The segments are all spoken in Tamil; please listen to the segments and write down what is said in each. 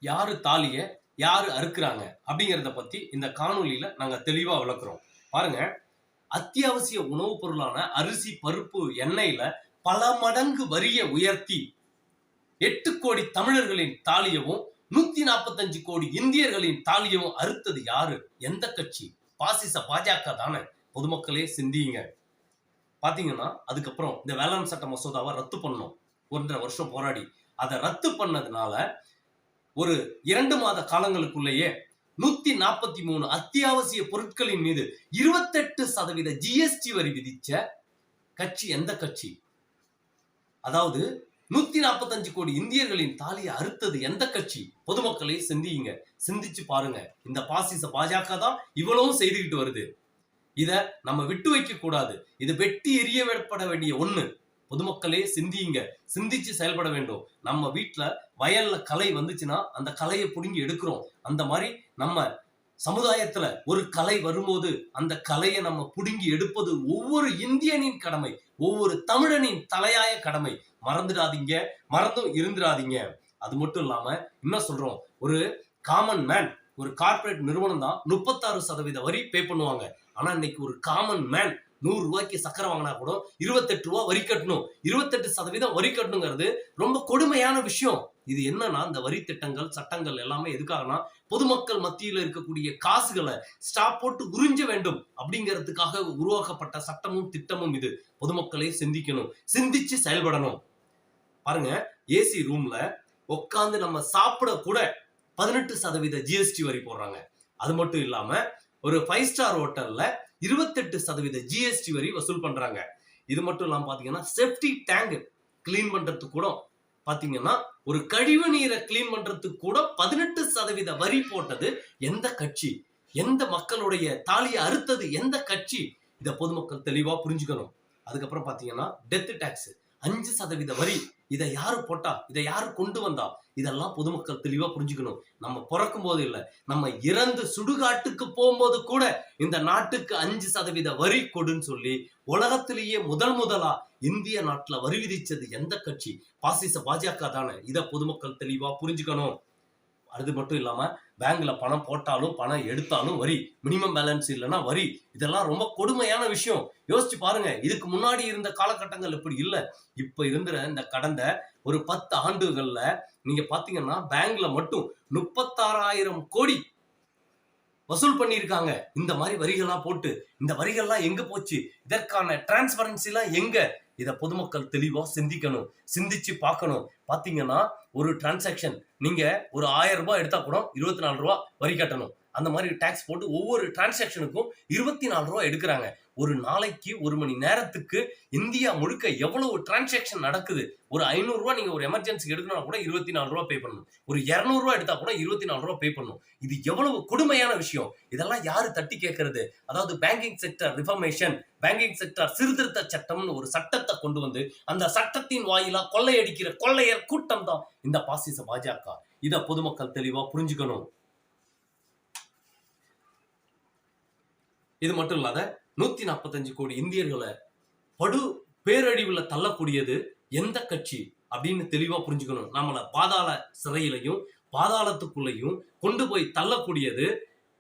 யாரு தாலிய யாரு அறுக்குறாங்க அப்படிங்கிறத பத்தி இந்த காணொலியில நாங்க தெளிவா விளக்குறோம். பாருங்க, அத்தியாவசிய உணவுப் பொருளான அரிசி, பருப்பு, எண்ணெயில பல மடங்கு வரிய உயர்த்தி 8 கோடி தமிழர்களின் தாலியவும் 145 கோடி இந்தியர்களின் தாலியவும் அறுத்தது யாரு? எந்த கட்சி? பாசிச பாஜக தானே. பொதுமக்களே சிந்தியுங்க. பாத்தீங்கன்னா அதுக்கப்புறம் இந்த வேளாண் சட்ட மசோதாவை ரத்து பண்ணோம். 1.5 வருஷம் போராடி அதை ரத்து பண்ணதுனால ஒரு 2 மாத காலங்களுக்குள்ளேயே 143 அத்தியாவசிய பொருட்களின் மீது 28% ஜிஎஸ்டி வரி விதிச்ச கட்சி எந்த கட்சி? அதாவது 145 கோடி இந்தியர்களின் தாலியை அறுத்தது எந்த கட்சி? பொதுமக்களை சிந்தியுங்க, சிந்திச்சு பாருங்க. இந்த பாசிச பாஜக தான் இவ்வளவும் செய்துகிட்டு வருது. இத நம்ம விட்டு வைக்க கூடாது. இது வெட்டி எரியப்பட வேண்டிய ஒண்ணு. பொதுமக்களே சிந்தியுங்க, சிந்திச்சு செயல்பட வேண்டும். நம்ம வீட்டுல வயல்ல களை வந்துச்சுன்னா அந்த களையை புடுங்கி எடுக்கிறோம். அந்த மாதிரி நம்ம சமுதாயத்துல ஒரு கலை வரும்போது அந்த கலையை நம்ம புடுங்கி எடுப்பது ஒவ்வொரு இந்தியனின் கடமை, ஒவ்வொரு தமிழனின் தலையாய கடமை. மறந்துடாதீங்க, மறந்தும் இருந்துடாதீங்க. அது மட்டும் இல்லாம என்ன சொல்றோம், ஒரு காமன் மேன், ஒரு கார்பரேட் நிறுவனம் தான் 36% வரி பே பண்ணுவாங்க. ஆனா இன்னைக்கு ஒரு காமன் மேன் 100 ரூபாய்க்கு சக்கரை வாங்கினா கூட 28 ரூபாய் வரி கட்டணும். 28% வரி கட்டணுங்கிறது ரொம்ப கொடுமையான விஷயம். இது என்னன்னா, இந்த வரி திட்டங்கள் சட்டங்கள் எல்லாமே எதுக்காகனா பொதுமக்கள் மத்தியில் இருக்கக்கூடிய காசுகளை ஸ்டாப் போட்டு உறிஞ்ச வேண்டும் அப்படிங்கிறதுக்காக உருவாக்கப்பட்ட சட்டமும் திட்டமும் இது. பொதுமக்களே சிந்திக்கணும், சிந்திச்சு செயல்படணும். பாருங்க, ஏசி ரூம்ல உட்காந்து நம்ம சாப்பிட கூட 18% ஜிஎஸ்டி வரி போடுறாங்க. அது மட்டும் இல்லாம ஒரு 5 ஸ்டார் ஹோட்டல்ல 28% ஜிஎஸ்டி வரி வசூல் பண்றாங்க. இது மட்டும் இல்லாம பாத்தீங்கன்னா சேஃப்டி டேங்க் கிளீன் பண்றதுக்கு கூட பாத்தீங்கன்னா ஒரு கழிவு நீரை கிளீன் பண்றதுக்கு கூட 18% வரி போட்டது எந்த கட்சி? எந்த மக்களுடைய தாலியை அறுத்தது எந்த கட்சி? இத பொதுமக்கள் தெளிவா புரிஞ்சுக்கணும். அதுக்கப்புறம் பாத்தீங்கன்னா டெத் டாக்ஸ் 5% வரி. இதை யாரு போட்டா? இதை யாரு கொண்டு வந்தா? இதெல்லாம் பொதுமக்கள் தெளிவா புரிஞ்சுக்கணும். நம்ம பிறக்கும் போது இல்ல, நம்ம இறந்து சுடுகாட்டுக்கு போகும்போது கூட இந்த நாட்டுக்கு 5% வரி கொடுன்னு சொல்லி உலகத்திலேயே முதலா இந்திய நாட்டுல வரி விதிச்சது எந்த கட்சி? பாசிச பாஜக தானே. இதை பொதுமக்கள் தெளிவா புரிஞ்சுக்கணும். அது மட்டும் இல்லாம பேங்க்ல பணம் போட்டாலும் பணம் எடுத்தாலும் வரி, மினிமம் பேலன்ஸ் இல்லைன்னா வரி. இதெல்லாம் ரொம்ப கொடுமையான விஷயம். யோசிச்சு பாருங்க, இதுக்கு முன்னாடி இருந்த காலகட்டங்கள் இப்படி இல்ல. இப்ப இருந்த இந்த கடந்த ஒரு 10 ஆண்டுகள்ல நீங்க பாத்தீங்கன்னா பேங்க்ல மட்டும் 36,000 கோடி வசூல் பண்ணியிருக்காங்க. இந்த மாதிரி வரிகள்லாம் போட்டு இந்த வரிகள்லாம் எங்க போச்சு? இதற்கான டிரான்ஸ்பரன்சி எல்லாம் எங்க? இத பொதுமக்கள் தெளிவா சிந்திக்கணும், சிந்திச்சு பார்க்கணும். பாத்தீங்கன்னா ஒரு டிரான்சாக்ஷன் நீங்க ஒரு 1000 ரூபாய் எடுத்தா கூட 24 ரூபாய் வரி கட்டணும். அந்த மாதிரி டாக்ஸ் போட்டு ஒவ்வொரு டிரான்சாக்ஷனுக்கும் 24 ரூபாய் எடுக்கிறாங்க. ஒரு நாளைக்கு 1 மணி நேரத்துக்கு இந்தியா முழுக்க எவ்வளவு டிரான்சாக்ஷன் நடக்குது? ஒரு 500 ரூபாய் நீங்க ஒரு எமர்ஜென்சிக்கு எடுக்கணும்னா கூட 24 ரூபாய் பே பண்ணணும். ஒரு 200 ரூபாய் எடுத்தா கூட 24 ரூபாய் பே பண்ணணும். இது எவ்வளவு கொடுமையான விஷயம். இதெல்லாம் யாரு தட்டி கேட்கறது? அதாவது banking sector reformation, banking sector சீர்திருத்த சட்டம்னு ஒரு சட்டத்தை கொண்டு வந்து அந்த சட்டத்தின் வாயிலா கொள்ளையடிக்கிற கொள்ளையர் கூட்டம் தான் இந்த பாசிச பாஜக. இத பொதுமக்கள் தெளிவா புரிஞ்சுக்கணும். இது மட்டும் இல்லாத 145 கோடி இந்தியர்களை படு பேரழிவுல தள்ளக்கூடியது எந்த கட்சி அப்படின்னு தெளிவா புரிஞ்சுக்கணும். நம்மள பாதாள சிறையிலையும் பாதாளத்துக்குள்ளையும் கொண்டு போய் தள்ளக்கூடியது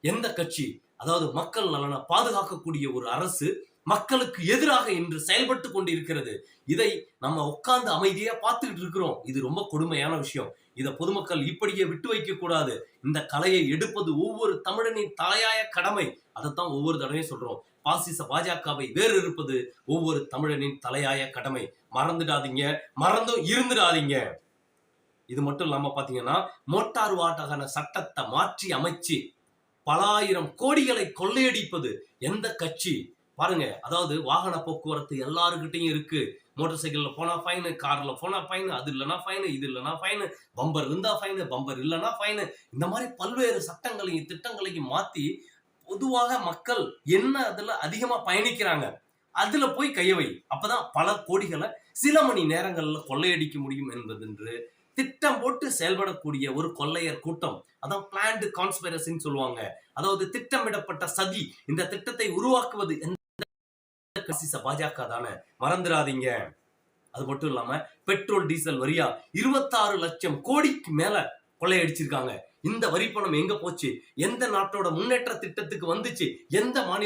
எந்த கட்சி? அதாவது மக்கள் நலனை பாதுகாக்கக்கூடிய ஒரு அரசு மக்களுக்கு எதிராக இன்று செயல்பட்டு கொண்டிருக்கிறது. இதை நம்ம உட்கார்ந்து அமைதியா பார்த்துக்கிட்டு இருக்கிறோம். இது ரொம்ப கொடுமையான விஷயம். இதை பொதுமக்கள் இப்படியே விட்டு வைக்க கூடாது. இந்த கலையை எடுப்பது ஒவ்வொரு தமிழனின் தலையாய கடமை. அதைத்தான் ஒவ்வொரு தடவையும் சொல்றோம். பாசிச பாஜகவை வேறு இருப்பது ஒவ்வொரு தமிழனின் தலையாய கடமை. மறந்துடாதீங்க, மறந்தும் இருந்துடாதீங்க. இது மட்டும் இல்லாம பாத்தீங்கன்னா மோட்டார் வாகன சட்டத்தை மாற்றி அமைச்சு பல ஆயிரம் கோடிகளை கொள்ளையடிப்பது எந்த கட்சி? பாருங்க, அதாவது வாகன போக்குவரத்து எல்லாருக்கிட்டையும் இருக்கு. மோட்டார் சைக்கிள்ல போனா ஃபைனு, கார்ல போனா ஃபைனு, அது இல்லைன்னா ஃபைனு, இது இல்லைன்னா ஃபைனு, பம்பர் இருந்தா ஃபைனு, பம்பர் இல்லைன்னா ஃபைனு. இந்த மாதிரி பல்வேறு சட்டங்களையும் திட்டங்களையும் மாத்தி பொதுவாக மக்கள் என்ன அதுல அதிகமா பயணிக்கிறாங்க அதுல போய் கைய வை. அப்பதான் பல கோடிகளை சில மணி நேரங்கள்ல கொள்ளையடிக்க முடியும் என்பதென்று திட்டம் போட்டு செயல்படக்கூடிய ஒரு கொள்ளையர் கூட்டம். அதான் பிளான்டு கான்ஸ்பிரசின்னு சொல்லுவாங்க. அதாவது திட்டமிடப்பட்ட சதி. இந்த திட்டத்தை உருவாக்குவது பாஜக தானே. மறந்துடாதீங்க. அது மட்டும் இல்லாம பெட்ரோல் டீசல் வரியா 26 லட்சம் கோடிக்கு மேல கொள்ளையடிச்சிருக்காங்க. இந்த வரி பணம் எங்க போச்சு? எந்த நாட்டோட முன்னேற்ற திட்டத்துக்கு வந்துச்சு? எந்த மாநில